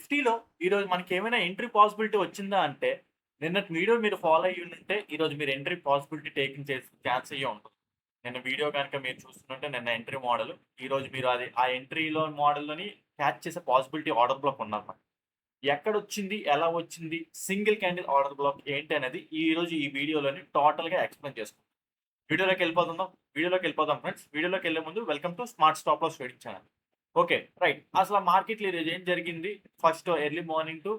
నిఫ్టీలో ఈరోజు మనకేమైనా ఎంట్రీ పాసిబిలిటీ వచ్చిందా అంటే, నిన్నటి వీడియో మీరు ఫాలో అయ్యుండుంటే, ఈరోజు మీరు ఎంట్రీ పాసిబిలిటీ టేకింగ్ చేసే ఛాన్స్ అయ్యే ఉంటుంది. నిన్న వీడియో గనుక మీరు చూస్తుంటే నిన్న ఎంట్రీ మోడల్, ఈరోజు మీరు అది ఆ ఎంట్రీలో మోడల్‌లోని క్యాచ్ చేసే పాసిబిలిటీ ఆర్డర్ బ్లాక్ ఉందన్నమాట. ఎక్కడొచ్చింది? ఎలా వచ్చింది? సింగిల్ క్యాండిల్ ఆర్డర్ బ్లాక్ ఏంటి అనేది ఈరోజు ఈ వీడియోలోని టోటల్‌గా ఎక్స్‌ప్లెయిన్ చేసుకుందాం. వీడియోలోకెళ్ళిపోదాం ఫ్రెండ్స్. వీడియోలోకెళ్ళే ముందు welcome to smart stop loss trading channel. Okay. Right. అసల మార్కెట్‌లో ఈరోజు ఏం జరిగింది? ఫస్ట్ ఎర్లీ మార్నింగ్ టు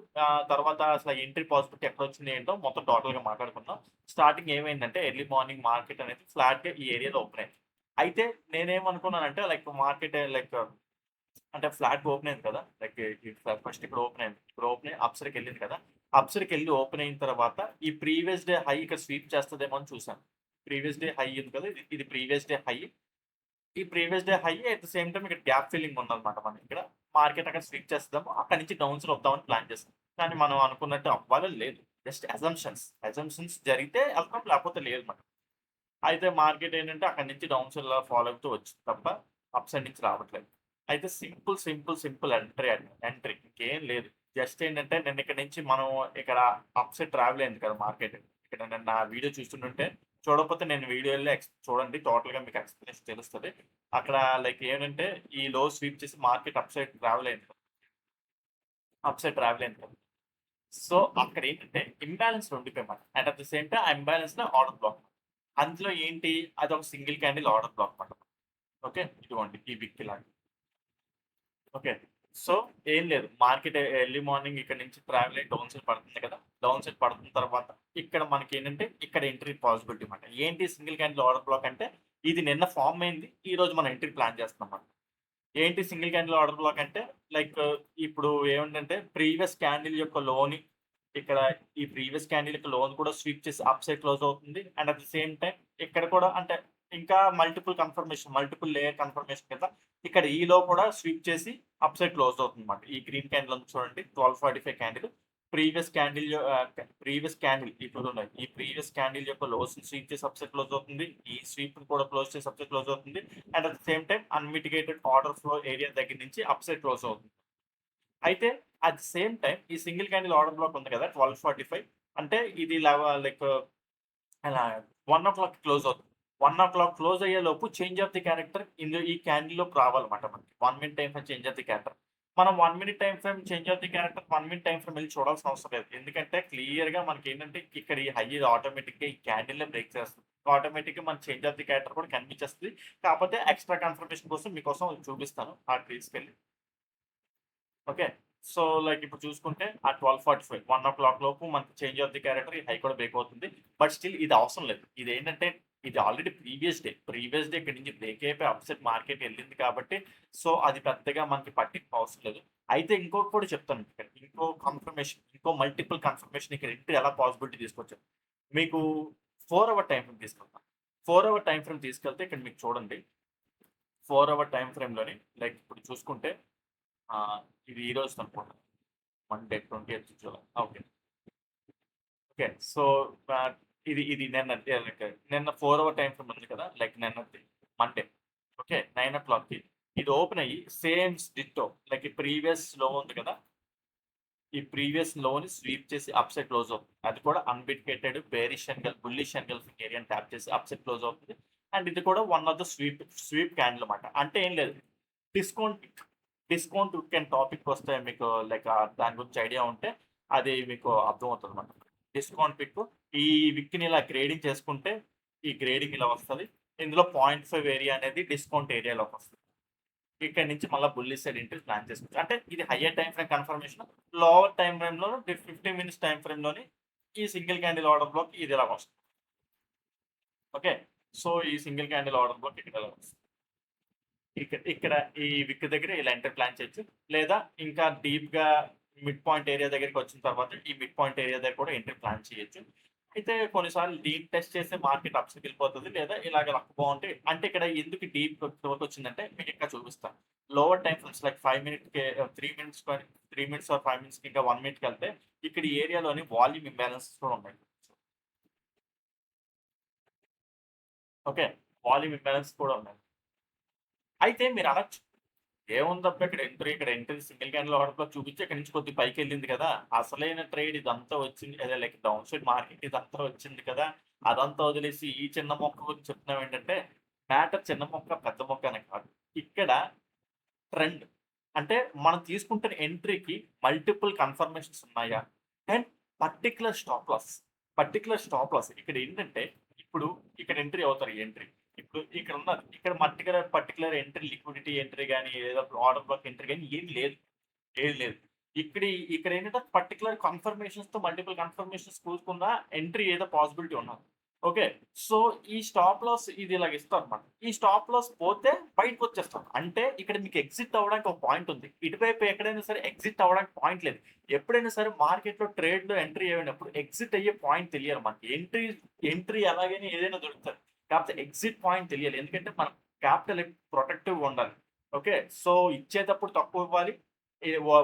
తర్వాత అసల ఎంట్రీ పాసిబిలిటీ ఎక్కడొచ్చింది ఏంటో మొత్తం టోటల్‌గా మాట్లాడుకుందాం. స్టార్టింగ్ ఏమైందంటే ఎర్లీ మార్నింగ్ మార్కెట్ అనేది ఫ్లాట్‌గా ఈ ఏరియాలో ఓపెన్ అయింది. అయితే నేనేమనుకున్నానంటే అంటే ఫ్లాట్‌గా ఓపెన్ అయింది కదా! ఫస్ట్ ఇక్కడ ఓపెన్ అయింది. ఇక్కడ ఓపెన్ అయ్యి అప్‌సైడ్‌కెళ్ళింది కదా! అప్‌సైడ్‌కెళ్ళి ఓపెన్ అయిన తర్వాత ఈ ప్రీవియస్ డే హై ఇక్కడ స్వీప్ చేస్తదేమో అని చూసాను. ప్రీవియస్ డే హై ఉంది కదా! ఇది ప్రీవియస్ డే హై. ఈ previous day high at the same time ఇక్కడ గ్యాప్ ఫిల్లింగ్ ఉందన్నమాట మనకిక్కడ. మార్కెట్ అక్కడ స్వింగ్ చేస్తదేమో అక్కడి నుంచి డౌన్స్‌లో వద్దామని ప్లాన్ చేసాం. కానీ మనం అనుకున్నట్టు అవ్వాలని లేదు. జస్ట్ అజంప్షన్స్ జరిగితే ఎళ్తాం లేకపోతే లేదు మాట. అయితే మార్కెట్ ఏంటంటే అక్కడి నుంచి డౌన్ సైడ్‌లా ఫాలో అవుతూ వచ్చింది తప్ప అప్ సైడ్ నుంచి రావట్లేదు. అయితే సింపుల్ ఎంట్రీ ఇంకేం లేదు. జస్ట్ ఏంటంటే నిన్న ఇక్కడి నుంచి మనం ఇక్కడ అప్ సైడ్ ట్రావెల్ అయింది కదా మార్కెట్. ఇక్కడ నిన్న వీడియో చూస్తుంటుంటే చూడకపోతే నేను వీడియోలో చూడండి టోటల్‌గా మీకు ఎక్స్‌ప్లనేషన్ తెలుస్తది. అక్కడ ఏంటంటే ఈ లో స్వీప్ చేసి మార్కెట్ అప్ సైడ్ ట్రావెల్ అయింది. అప్ సైడ్ ట్రావెల్ అయింది కదా! సో, అక్కడేంటంటే ఇంబాలన్స్‌లో ఉండిపోయామాట. And at the same time ఆ ఇంబాలన్స్‌లో ఆర్డర్ బ్లాక్. అందులో ఏంటి అదొక సింగిల్ క్యాండిల్ ఆర్డర్ బ్లాక్ మాట. ఓకే. ఇదిగోండి ఈ విక్ ఇలాగా. ఓకే. సో, ఏం లేదు. మార్కెట్ ఎర్లీ మార్నింగ్ ఇక్కడ నుంచి ట్రావెల్ అయ్యి డౌన్ సైడ్ పడుతుంది కదా! డౌన్ సైడ్ పడుతున్న తర్వాత ఇక్కడ మనకేంటంటే ఇక్కడ ఎంట్రీ పాసిబిలిటీ మాట. ఏంటి సింగిల్ క్యాండిల్ ఆర్డర్ బ్లాక్ అంటే ఇది నిన్న ఫార్మ్ అయింది. ఈరోజు మనం ఎంట్రీ ప్లాన్ చేస్తున్నాం మాట. ఏంటి సింగిల్ క్యాండిల్ ఆర్డర్ బ్లాక్ అంటే లైక్ ఇప్పుడు ఏమిటంటే ప్రీవియస్ క్యాండిల్ యొక్క లోని ఇక్కడ ఈ ప్రీవియస్ క్యాండిల్ యొక్క లోన్ కూడా స్వీప్ చేసి అప్ సైడ్ క్లోజ్ అవుతుంది. And at the same time ఇక్కడ కూడా అంటే ఇంకా మల్టిపుల్ లేయర్ కన్ఫర్మేషన్ కింద ఇక్కడ ఈలో కూడా స్వీప్ చేసి అప్ సైడ్ క్లోజ్ అవుతుందన్నమాట. ఈ గ్రీన్ క్యాండిల్ ఉంది చూడండి 1245 క్యాండిల్ ప్రీవియస్ క్యాండిల్ ఇప్పుడున్నాయి. ఈ ప్రీవియస్ క్యాండిల్ యొక్క లోస్‌ని స్వీప్ చేసి అప్ సైడ్ క్లోజ్ అవుతుంది. ఈ స్వీప్‌ని కూడా క్లోజ్ చేసి అప్ సైడ్ క్లోజ్ అవుతుంది. And at the same time unmitigated order flow area దగ్గర నుంచి అప్ సైడ్ క్లోజ్ అవుతుంది. అయితే అట్ ది సేమ్ టైమ్ ఈ సింగిల్ క్యాండిల్ ఆర్డర్ బ్లాక్ ఉంది కదా! 1245 అంటే ఇది అలా 1:00 క్లోజ్ అవుతుంది. 1:00 క్లోజ్ అయ్యేలోపు చేంజ్ ఆఫ్ ది క్యారెక్టర్ ఈ క్యాండిల్‌లోకి రావాలన్నమాట మనకి. 1 minute time frame change of the character. మనం 1 minute time frame change of the character 1 minute time frame ఎళ్లి చూడాల్సిన అవసరం లేదు. ఎందుకంటే క్లియర్‌గా మనకేంటంటే ఇక్కడ ఈ హై ఆటోమేటిక్‌గా ఈ క్యాండిల్లే బ్రేక్ చేస్తుంది. ఆటోమేటిక్‌గా మన చేంజ్ ఆఫ్ ది క్యారెక్టర్ కూడా కనిపించేస్తది. కాకపోతే ఎక్స్‌ట్రా కన్ఫర్మేషన్ కోసం మీకోసం చూపిస్తాను. ఆ ట్రీస్‌కెళ్ళి. ఓకే. సో, ఇప్పుడు చూసుకుంటే ఆ 12:45 1:00 లోపు మనకి చేంజ్ ఆఫ్ ది క్యారెక్టర్ ఈ హై కూడా బ్రేక్ అవుతుంది. బట్ స్టిల్ ఇది అవసరం లేదు. ఇదేంటంటే ఇది already previous day. Previous day ఇక్కడి నుంచి బ్రేక్ అయిపోయి అప్‌సెట్ మార్కెట్ ఎళ్ళింది కాబట్టి సో, అది పెద్దగా మనకి పట్టింపు అవసరం లేదు. అయితే ఇంకొకటి కూడా చెప్తాను ఇక్కడ. ఇంకో మల్టిపుల్ కన్ఫర్మేషన్ ఇక్కడ ఎంట్రీ ఎలా పాసిబిలిటీ తీసుకొచ్చాను. మీకు 4 అవర్ టైమ్ ఫ్రేమ్ తీసుకెళ్తా. 4 అవర్ టైమ్ ఫ్రేమ్ తీసుకెళ్తే ఇక్కడ మీకు చూడండి. 4 అవర్ టైమ్ ఫ్రేమ్‌లోని ఇప్పుడు చూసుకుంటే ఇది ఈరోజుదనుకుంటా. మండే 20థ్ July. Okay. Okay. So, ah, ఇది ఇది నిన్నటిది నిన్న 4 అవర్ టైమ్ ఫ్రేమ్ ఉంది కదా! నిన్నటిది మండే. ఓకే. 9:00కి ఇది ఓపెన్ అయ్యి డిట్టో ఈ ప్రీవియస్ లో ఉంది కదా! ఈ ప్రీవియస్ లోని స్వీప్ చేసి అప్ సైడ్ క్లోజ్ అవుతుంది. అది కూడా అన్‌బిట్కేటెడ్ బుల్లిష్ ఎన్‌గల్ఫింగ్ ఏరియాని ట్యాప్ చేసి అప్ సైడ్ క్లోజ్ అవుతుంది. అండ్ ఇది కూడా one of the sweep candle అన్నమాట. అంటే ఏం లేదు. డిస్కౌంట్ డిస్కౌంట్ వీకెండ్ టాపిక్ వస్తే మీకు దాని గురించి ఐడియా ఉంటే అది మీకు అర్థమవుతదన్నమాట. డిస్కౌంట్ పిక్ ఈ విక్‌ని ఇలా గ్రేడింగ్ చేసుకుంటే ఈ గ్రేడింగ్ ఇలా వస్తది. ఇందులో 0.5 ఏరియా అనేది డిస్కౌంట్ ఏరియాలోకొస్తది. ఇక్కడి నుంచి మళ్ళా బుల్లిష్ సైడ్ ఎంట్రీ ప్లాన్ చేసుకోవచ్చు. అంటే ఇది hire time frame confirmation. Lower time ఫ్రేమ్‌లో 15 మినిట్స్ టైమ్ ఫ్రేమ్‌లోని ఈ సింగిల్ క్యాండిల్ ఆర్డర్ బ్లాక్ ఇది ఇలా వస్తుంది. ఓకే. సో, ఈ సింగిల్ క్యాండిల్ ఆర్డర్ బ్లాక్ ఇక్కడ ఇలా వస్తుంది. ఇక్కడ ఈ విక్ దగ్గర ఇలా ఎంటర్ ప్లాన్ చేయొచ్చు. లేదా ఇంకా డీప్‌గా మిడ్ పాయింట్ ఏరియా దగ్గరికొచ్చిన తర్వాత ఈ మిడ్ పాయింట్ ఏరియా దగ్గర కూడా ఎంట్రీ ప్లాన్ చేయొచ్చు. అయితే కొన్నిసార్లు డీప్ టెస్ట్ చేస్తే మార్కెట్ అప్స్‌కెళ్ళిపోతది. లేదా ఇలాగ లక్ బావుంటే అంటే ఇక్కడ ఎందుకు డీప్ వరకొచ్చిందంటే మీకిక్కడ చూపిస్తాను. Lower time frames 5 మినిట్స్‌కే 3 minutes 3 minutes or 5 మినిట్స్‌కి ఇంకా 1 మినిట్‌కెళ్తే ఇక్కడ ఈ ఏరియాలోని వాల్యూమ్ ఇంబాలెన్సెస్ కూడా ఉన్నాయి. ఓకే. వాల్యూమ్ ఇంబాలెన్స్ కూడా ఉన్నాయి. అయితే మీరనొచ్చు ఏముందబ్బా ఇక్కడ entry single candle order flow చూపించి ఇక్కడ నుంచి కొద్దిగా పైకి వెళ్ళింది కదా! అసలైన ట్రేడ్ ఇదంతా వచ్చింది. అదే లైక్ డౌన్ సైడ్ మార్కెట్ ఇదంతా వచ్చింది కదా! అదంతా వదిలేసి ఈ చిన్న మొక్క గురించి చెప్తున్నాం ఏంటంటే, మ్యాటర్ చిన్న మొక్క, పెద్ద మొక్క అని కాదు. ఇక్కడ ట్రెండ్. అంటే మనం తీసుకుంటున్న ఎంట్రీకి మల్టిపుల్ కన్ఫర్మేషన్స్ ఉన్నాయా? And particular stop loss. Particular stop loss. ఇక్కడేంటంటే, ఇప్పుడు ఇక్కడ ఎంట్రీ అవుతారు ఈ ఎంట్రీ. ఇప్పుడు ఇక్కడ ఉన్నది. ఇక్కడ పర్టిక్యులర్ ఎంట్రీ లిక్విడిటీ ఎంట్రీ గాని, లేదా ఆర్డర్ బ్లాక్ ఎంట్రీ గాని ఏమి లేదు. ఏది లేదు. ఇక్కడేంటంటే పర్టిక్యులర్ కన్ఫర్మేషన్స్‌తో మల్టిపుల్ కన్ఫర్మేషన్స్ కూడుకున్న ఎంట్రీ ఏదో పాసిబిలిటీ ఉన్నది. ఓకే. సో, ఈ స్టాప్ లాస్ ఇది ఇలాగ ఇస్తారన్నమాట. ఈ స్టాప్ లాస్ పోతే బయటకొచ్చేస్తాం. అంటే ఇక్కడ మీకు ఎగ్జిట్ అవ్వడానికి ఒక పాయింట్ ఉంది. ఇటువైపు ఎక్కడైనా సరే ఎగ్జిట్ అవ్వడానికి పాయింట్ లేదు. ఎప్పుడైనా సరే మార్కెట్‌లో ట్రేడ్‌లో ఎంట్రీ అయినప్పుడు ఎగ్జిట్ అయ్యే పాయింట్ తెలియాలి మనకి. ఎంట్రీ ఎలాగైనా ఏదైనా దొరుకుతది. కాకపోతే ఎగ్జిట్ పాయింట్ తెలియాలి. ఎందుకంటే మనం క్యాపిటల్ ప్రొటెక్టివ్‌గా ఉండాలి. ఓకే. సో, ఇచ్చేటప్పుడు తక్కువ ఇవ్వాలి.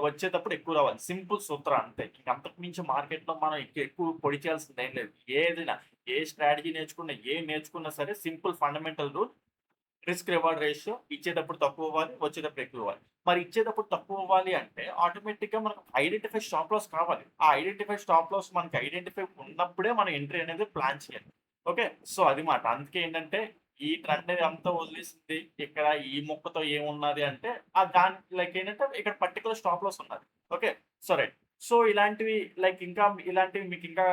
వచ్చేటప్పుడు ఎక్కువ రావాలి. సింపుల్ సూత్రం అంతే. ఇంక అంతకు మించి మార్కెట్‌లో మనం ఎక్కువ పొడి చేయాల్సిందేం లేదు. ఏదైనా ఏ స్ట్రాటజీ నేర్చుకున్నా, ఏం నేర్చుకున్నా సరే simple fundamental rule risk reward ratio ఇచ్చేటప్పుడు తక్కువ ఇవ్వాలి, వచ్చేటప్పుడు ఎక్కువ ఇవ్వాలి. మరి ఇచ్చేటప్పుడు తక్కువ ఇవ్వాలి అంటే ఆటోమేటిక్‌గా మనకు ఐడెంటిఫై స్టాప్ లాస్ కావాలి. ఆ ఐడెంటిఫై స్టాప్ లాస్ మనకి ఐడెంటిఫై ఉన్నప్పుడే మనం ఎంట్రీ అనేది ప్లాన్ చేయాలి. ఓకే. సో, అది మాట. అందుకే ఏంటంటే ఈ ట్రెండ్ అంతా వదిలేసింది ఇక్కడ ఈ ముక్కతో ఏమున్నది అంటే దాని లైక్ ఏంటంటే ఇక్కడ పర్టిక్యులర్ స్టాప్ లాస్ ఉన్నది. ఓకే. So, right. సో, ఇలాంటివి లైక్ ఇంకా ఇలాంటివి మీకు ఇంకా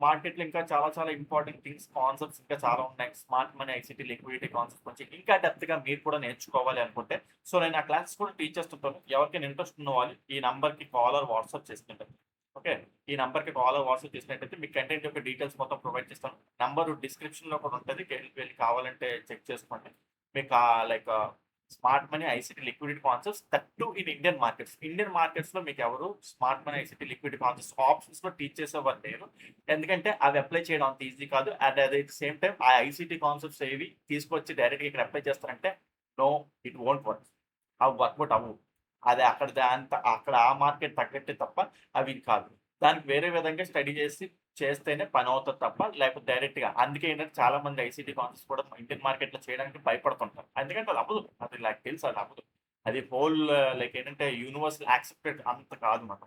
మార్కెట్‌లో ఇంకా చాలా చాలా ఇంపార్టెంట్ థింగ్స్, కాన్సెప్ట్స్ ఇంకా చాలా ఉన్నాయి. Smart money, ICT, liquidity concepts గురించి ఇంకా డెప్త్‌గా మీరు కూడా నేర్చుకోవాలి అనుకుంటే, సో నేను ఆ క్లాసెస్ కూడా టీచ్ చేస్తుంటాను. ఎవరికైనా ఇంట్రెస్ట్ ఉన్న వాళ్ళు ఈ నంబర్‌కి కాల్ ఆర్ వాట్సాప్ చేసుకుంటారు. ఓకే. ఈ నంబర్‌కి కాల్ ఆర్ వాట్సాప్ చేసినట్టయితే మీకు కంటెంట్ యొక్క డీటెయిల్స్ మొత్తం ప్రొవైడ్ చేస్తాను. నంబరు డిస్క్రిప్షన్‌లో కూడా ఉంటది. వెళ్లి కావాలంటే చెక్ చేసుకోండి. మీకు like smart money, ICT, liquidity concepts that too in Indian markets. Indian మార్కెట్స్‌లో మీకెవరు smart money, ICT, liquidity concepts ఆప్షన్స్‌లో టీచ్ చేసేవారు లేరు. ఎందుకంటే అవి అప్లై చేయడం అంత ఈజీ కాదు. And at the same time ఆ ఐసీటీ కాన్సెప్ట్స్ ఏవి తీసుకొచ్చి డైరెక్ట్‌గా ఇక్కడ అప్లై చేస్తారంటే నో, ఇట్ వోంట్ వర్క్. అవి వర్కౌట్ అవ్వవు. అది అక్కడ ఆ మార్కెట్ తగ్గట్టే తప్ప అవి కాదు. దానికి వేరే విధంగా స్టడీ చేస్తేనే పని అవుతది తప్ప లేకపోతే డైరెక్ట్‌గా అందుకే ఏంటంటే చాలా మంది ఐసీటీ కాన్సెప్ట్స్ కూడా ఇండియన్ మార్కెట్‌లో చేయడానికి భయపడుతుంటారు. ఎందుకంటే అది అవ్వదు. అది నాకు తెలుసు అది అవ్వదు. అది హోల్ లైక్ ఏంటంటే యూనివర్సల్ యాక్సెప్టెడ్ అంత కాదు మాట.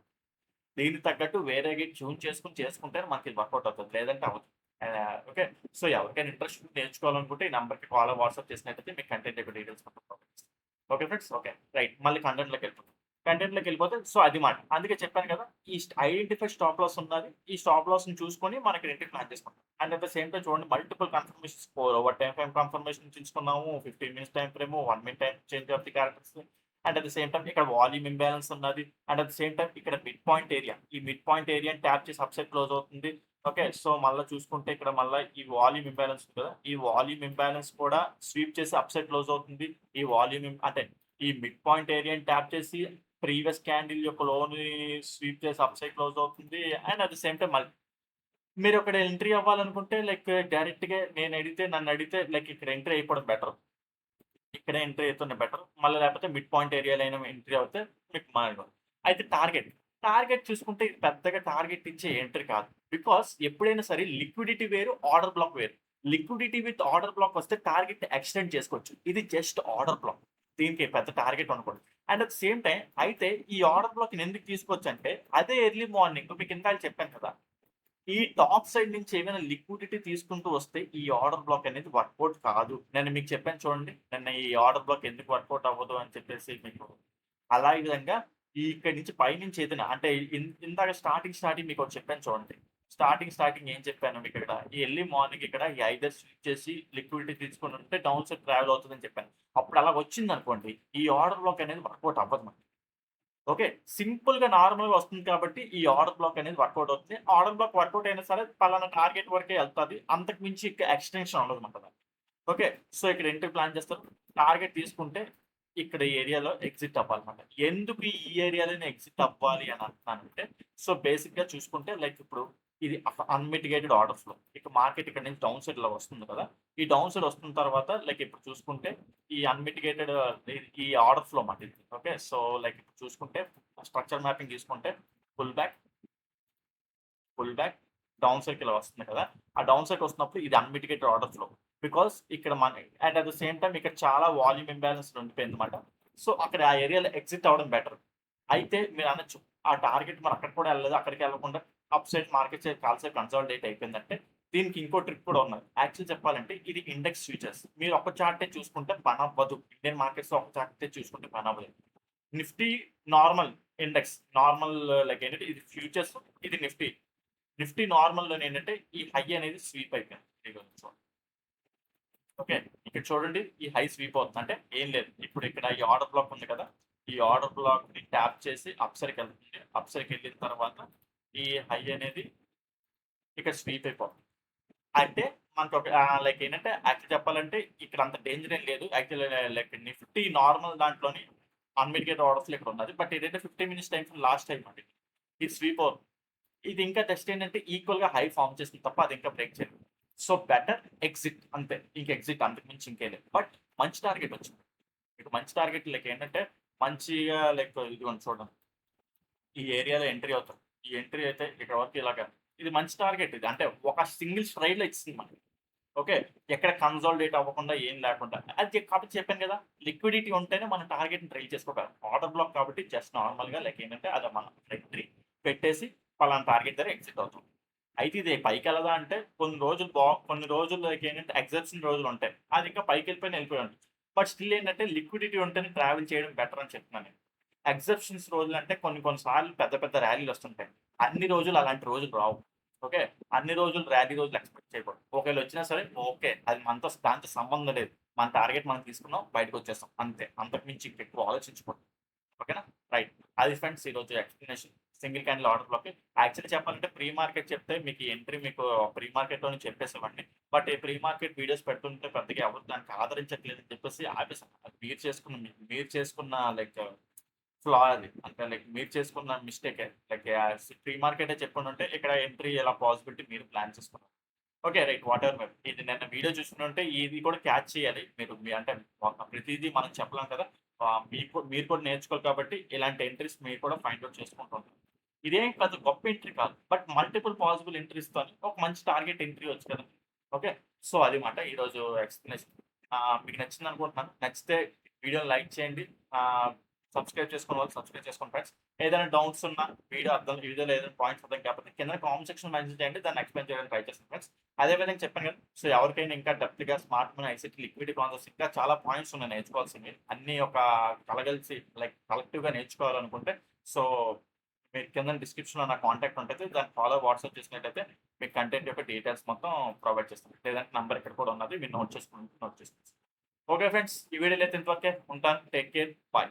దీనికి తగ్గట్టు వేరేగా చేసుకుంటే మనకి వర్కౌట్ అవుతది. లేదంటే అవ్వదు. ఓకే. సో, ఎవరికైనా ఇంట్రెస్ట్ ఉండి నేర్చుకోవాలనుకుంటే ఈ నంబర్‌కి కాల్, వాట్సాప్ చేసినట్టయితే మీకు కంటెంట్ యొక్క డీటెయిల్స్ మొత్తం ప్రొవైడ్ చేస్తాను. Okay friends. ఓకే. రైట్. మళ్ళీ కంటెంట్‌లోకెళ్ళిపోతాం. కంటెంట్‌లోకెళ్ళిపోతే సో, అది మాట. అందుకే చెప్పాను కదా! ఐడెంటిఫై స్టాప్ లాస్ ఉన్నది. ఈ స్టాప్ లాస్‌ని చూసుకొని మనకి ఎంట్రీ ప్లాన్ చేసుకుంటాం. And at the same time చూడండి multiple confirmations over time frame confirmation తీసుకున్నాము. 15 minutes time frame, 1 minute time change of the characters. And at the same time ఇక్కడ volume imbalance ఉన్నది. And at the same time ఇక్కడ mid point area. ఈ mid point ఏరియాని tap చేసి upside close అవుతుంది. Okay. So, మళ్ళా చూసుకుంటే ఇక్కడ మళ్ళా ఈ వాల్యూమ్ ఇంబాలన్స్ ఉంది కదా! ఈ వాల్యూమ్ ఇంబాలన్స్ కూడా స్వీప్ చేసి అప్‌సైడ్ క్లోజ్ అవుతుంది. ఈ వాల్యూమ్ అంటే ఈ మిడ్ పాయింట్ ఏరియాని ట్యాప్ చేసి ప్రీవియస్ క్యాండిల్ యొక్క లోని స్వీప్ చేసి అప్‌సైడ్ క్లోజ్ అవుతుంది. And at the same time మళ్ళీ మీరు అక్కడ ఎంట్రీ అవ్వాలనుకుంటే లైక్ డైరెక్ట్‌గా నన్నడిగితే లైక్ ఇక్కడ ఎంట్రీ అయిపోవడం బెటర్. ఇక్కడే ఎంట్రీ అయితేనే బెటర్. మళ్ళీ లేకపోతే మిడ్ పాయింట్ ఏరియాలో అయినా ఎంట్రీ అవుతే మీకు అయితే టార్గెట్ చూసుకుంటే ఇది పెద్దగా టార్గెట్ ఇచ్చే ఎంట్రీ కాదు. బికాజ్ ఎప్పుడైనా సరే లిక్విడిటీ వేరు, ఆర్డర్ బ్లాక్ వేరు. లిక్విడిటీ విత్ ఆర్డర్ బ్లాక్ వస్తే టార్గెట్ ఎక్స్‌టెండ్ చేసుకోవచ్చు. ఇది జస్ట్ ఆర్డర్ బ్లాక్. దీనికి పెద్ద టార్గెట్ అనుకోండి. And at the same time అయితే ఈ ఆర్డర్ బ్లాక్‌ని ఎందుకు తీసుకోవచ్చంటే అదే ఎర్లీ మార్నింగ్ మీకు ఇందాక చెప్పాను కదా! ఈ టాప్ సైడ్ నుంచి ఏమైనా లిక్విడిటీ తీసుకుంటూ వస్తే ఈ ఆర్డర్ బ్లాక్ అనేది వర్కౌట్ కాదు. నేను మీకు చెప్పాను చూడండి. నిన్న ఈ ఆర్డర్ బ్లాక్ ఎందుకు వర్కౌట్ అవ్వదు అని చెప్పేసి మీకు. అలా ఈ విధంగా ఇక్కడి నుంచి పైనుంచి ఏదైనా అంటే ఇందాక స్టార్టింగ్ మీకోటి చెప్పాను చూడండి. స్టార్టింగ్ ఏం చెప్పాను మీకిక్కడ ఈ ఎర్లీ మార్నింగ్ ఇక్కడ ఈ ఐదర్ స్విచ్ చేసి లిక్విడిటీ తీసుకొని ఉంటే డౌన్ సైడ్ ట్రావెల్ అవుతదని చెప్పాను. అప్పుడు అలా వచ్చిందనుకోండి ఈ ఆర్డర్ బ్లాక్ అనేది వర్కౌట్ అవ్వదు మనకి. ఓకే. సింపుల్‌గా నార్మల్‌గా వస్తుంది కాబట్టి ఈ ఆర్డర్ బ్లాక్ అనేది వర్కౌట్ అవుతుంది. ఆర్డర్ బ్లాక్ వర్కౌట్ అయినా సరే పలానా టార్గెట్ వరకే ఎళ్తది. అంతకు మించి ఎక్స్‌టెన్షన్ ఉండదన్నమాట దానికి. ఓకే. సో, ఇక్కడ ఎంట్రీ ప్లాన్ చేస్తారు. టార్గెట్ తీసుకుంటే ఇక్కడ ఈ ఏరియాలో ఎగ్జిట్ అవ్వాలన్నమాట. ఎందుకు ఈ ఏరియాలోనే ఎగ్జిట్ అవ్వాలి అని అంటున్నానంటే, సో, బేసిక్‌గా చూసుకుంటే లైక్ ఇప్పుడు ఇది అన్‌మిటిగేటెడ్ ఆర్డర్ ఫ్లో. ఇక మార్కెట్ ఇక్కడ నుంచి డౌన్ సైడ్ ఇలా వస్తుంది కదా! ఈ డౌన్ సైడ్ వస్తున్న తర్వాత లైక్ ఇప్పుడు చూసుకుంటే ఈ అన్‌మిటిగేటెడ్ ఈ ఆర్డర్ ఫ్లో మాట ఇది. ఓకే. సో, లైక్ ఇప్పుడు చూసుకుంటే స్ట్రక్చర్ మ్యాపింగ్ తీసుకుంటే pull back, pull back, down సైడ్‌కి ఇలా వస్తుంది కదా! ఆ డౌన్ సైడ్‌కి వస్తున్నప్పుడు ఇది అన్‌మిటిగేటెడ్ ఆర్డర్ ఫ్లో. బికాజ్ ఇక్కడ and at the same time ఇక్కడ చాలా వాల్యూమ్ ఇంబాలెన్స్ ఉండిపోయిందన్నమాట. సో, అక్కడ ఆ ఏరియాలో ఎగ్జిట్ అవ్వడం బెటర్. అయితే మీరు అనొచ్చు, ఆ టార్గెట్ మరి అక్కడికి కూడా ఎళ్ళలేదు. అక్కడికి ఎళ్ళకుండా up side market side call side consolidate అయిపోయిందంటే, దీనికి ఇంకో ట్రిక్ కూడా ఉన్నది. యాక్చువల్లీ చెప్పాలంటే ఇది ఇండెక్స్ ఫ్యూచర్స్. మీరు ఒక చార్టే చూసుకుంటే పనవ్వదు. ఇండియన్ మార్కెట్స్‌లో ఒక చార్టే చూసుకుంటే పనవ్వదు. Nifty normal index. Normal like ఏంటంటే ఇది ఫ్యూచర్స్, ఇది నిఫ్టీ. నిఫ్టీ నార్మల్‌లోనే ఏంటంటే ఈ హై అనేది స్వీప్ అయిపోయింది. ఇదిగో చూడండి. ఓకే. ఇక్కడ చూడండి ఈ హై స్వీప్ అవుతుంది. అంటే ఏం లేదు. ఇప్పుడు ఇక్కడ ఈ ఆర్డర్ బ్లాక్ ఉంది కదా! ఈ ఆర్డర్ బ్లాక్‌ని ట్యాప్ చేసి అప్‌సైడ్‌కెళ్తుంది. అప్‌సైడ్‌కెళ్ళిన తర్వాత ఈ హై అనేది ఇక్కడ స్వీప్ అయిపోతుంది. అంటే మనకొక లైక్ ఏంటంటే యాక్చువల్లీ చెప్పాలంటే ఇక్కడ అంత డేంజర్ ఏం లేదు. యాక్చువల్లీ లైక్ నిఫ్టీ నార్మల్ దాంట్లోని అన్‌మిటిగేటెడ్ ఆర్డర్స్‌లో ఇక్కడ ఉన్నది. బట్ ఏదైతే 15 minutes time frame last time అండి. ఇది స్వీప్ అవుతుంది. ఇది ఇంకా టెస్ట్ ఏంటంటే ఈక్వల్‌గా హై ఫార్మ్ చేస్తుంది తప్ప అది ఇంకా బ్రేక్ చేయలేదు. సో, బెటర్ ఎగ్జిట్ అంతే. ఇంక ఎగ్జిట్ అంతకు మించి ఇంకేం లేదు. బట్ మంచి టార్గెట్ వచ్చింది. మీకు మంచి టార్గెట్ లైక్ ఏంటంటే మంచిగా లైక్ ఇదిగోండి చూడండి. ఈ ఏరియాలో ఎంట్రీ అవుతాం. ఈ ఎంట్రీ అయితే ఇక్కడ వరకు ఇలాగా ఇది మంచి టార్గెట్ ఇది. అంటే ఒక సింగిల్ స్ట్రైడ్‌లో ఇచ్చేసింది మనకి. ఓకే. ఎక్కడ కన్సాలిడేట్ అవ్వకుండా ఏం లేకుండా. అది కాబట్టి చెప్పాను కదా! లిక్విడిటీ ఉంటేనే మనం టార్గెట్‌ని ట్రైల్ చేసుకోగలం. ఆర్డర్ బ్లాక్ కాబట్టి జస్ట్ నార్మల్‌గా లైక్ ఏంటంటే అది మనం ఎంట్రీ పెట్టేసి పలానా టార్గెట్ దగ్గర ఎగ్జిట్ అవుతాం. అయితే ఇది పైకెళ్ళదా అంటే కొన్ని రోజులు లైక్ ఏంటంటే ఎగ్జాప్షన్ రోజులుంటాయి. అది ఇంకా పైకెళ్ళిపోయినా ఎళ్ళిపోయాను. బట్ స్టిల్ ఏంటంటే లిక్విడిటీ ఉంటేనే ట్రావెల్ చేయడం బెటర్ అని చెప్తున్నాను నేను. ఎగ్జాప్షన్స్ రోజులంటే కొన్ని కొన్ని సార్లు పెద్ద పెద్ద ర్యాలీలొస్తుంటాయి. అన్ని రోజులు అలాంటి రోజులు రావు. ఓకే. అన్ని రోజులు ర్యాలీ రోజులు ఎక్స్‌పెక్ట్ చేయకూడదు. ఒకవేళ వచ్చినా సరే ఓకే. అది దాంతో సంబంధం లేదు. మన టార్గెట్ మనం తీసుకున్నాం. బయటకొచ్చేసాం. అంతే. అంతకు మించి ఇంకెక్కువ ఆలోచించకూడదు. ఓకేనా? రైట్. అది ఫ్రెండ్స్ ఈరోజు ఎక్స్‌ప్లనేషన్. సింగిల్ క్యాండిల్ ఆర్డర్ బ్లాక్‌కి. యాక్చువల్లీ చెప్పాలంటే ప్రీ మార్కెట్ చెప్తే మీకు ఈ ఎంట్రీ మీకు ప్రీ మార్కెట్‌లోనే చెప్పేసేవాడిని. బట్ ఈ ప్రీ మార్కెట్ వీడియోస్ పెడుతుంటే పెద్దగా ఎవరు దానికి ఆదరించట్లేదని చెప్పేసి ఆపేసాను. అది మీరు చేసుకున్న లైక్ ఫ్లా అది. అంటే లైక్ మీరు చేసుకున్న మిస్టేకే. లైక్ ప్రీ మార్కెటే చెప్పుండుంటే ఇక్కడ ఎంట్రీ ఎలా పాసిబిలిటీ మీరు ప్లాన్ చేసుకున్నారు. ఓకే. రైట్. Whatever maybe. ఇది నిన్న వీడియో చూసుండుంటే ఇది కూడా క్యాచ్ చేయాలి. మీ అంటే ప్రతీదీ మనం చెప్పలేం కదా! మీరు కూడా నేర్చుకోవాలి కాబట్టి ఇలాంటి ఎంట్రీస్ మీరు కూడా ఫైండ్ ఔట్ చేసుకుంటూ ఉండాలి. ఇదేం పెద్ద గొప్ప ఎంట్రీ కాదు. బట్ మల్టిపుల్ పాసిబుల్ ఎంట్రీస్‌తోని ఒక మంచి టార్గెట్ ఎంట్రీ వచ్చు కదా! ఓకే. సో, అది మాట ఈరోజు ఎక్స్‌ప్లనేషన్. మీకు నచ్చిందనుకుంటున్నాను. నచ్చితే వీడియోని లైక్ చేయండి. సబ్స్క్రైబ్ చేసుకున్న వాళ్ళు సబ్స్క్రైబ్ చేసుకోండి ఫ్రెండ్స్. ఏదైనా డౌట్స్ ఉన్నా వీడియోలో ఏదైనా పాయింట్స్ అర్థం కాకపోతే కింద కామెంట్ సెక్షన్‌లో మెన్షన్ చేయండి. దాన్ని ఎక్స్‌ప్లెయిన్ చేయడానికి ట్రై చేస్తాను ఫ్రెండ్స్. అదే విధంగా చెప్పాను కదా! సో, ఎవరికైనా ఇంకా డెప్త్‌గా smart money, ICT, liquidity concepts ఇంకా చాలా పాయింట్స్ ఉన్నాయి నేర్చుకోవాల్సినవి. అన్నీ ఒక కలగలిసి లైక్ కలెక్టివ్‌గా నేర్చుకోవాలనుకుంటే సో, మీరు కింద డిస్క్రిప్షన్‌లో నా కాంటాక్ట్ ఉంటది. దాన్ని వాట్సాప్ చేసినట్టయితే మీకు కంటెంట్ యొక్క డీటెయిల్స్ మొత్తం ప్రొవైడ్ చేస్తాను. లేదంటే నంబర్ ఇక్కడ కూడా ఉన్నది. మీరు నోట్ చేసుకోండి. Okay friends. ఈ వీడియోలో అయితే ఇంతవరకే. ఉంటాను. Take care. బాయ్.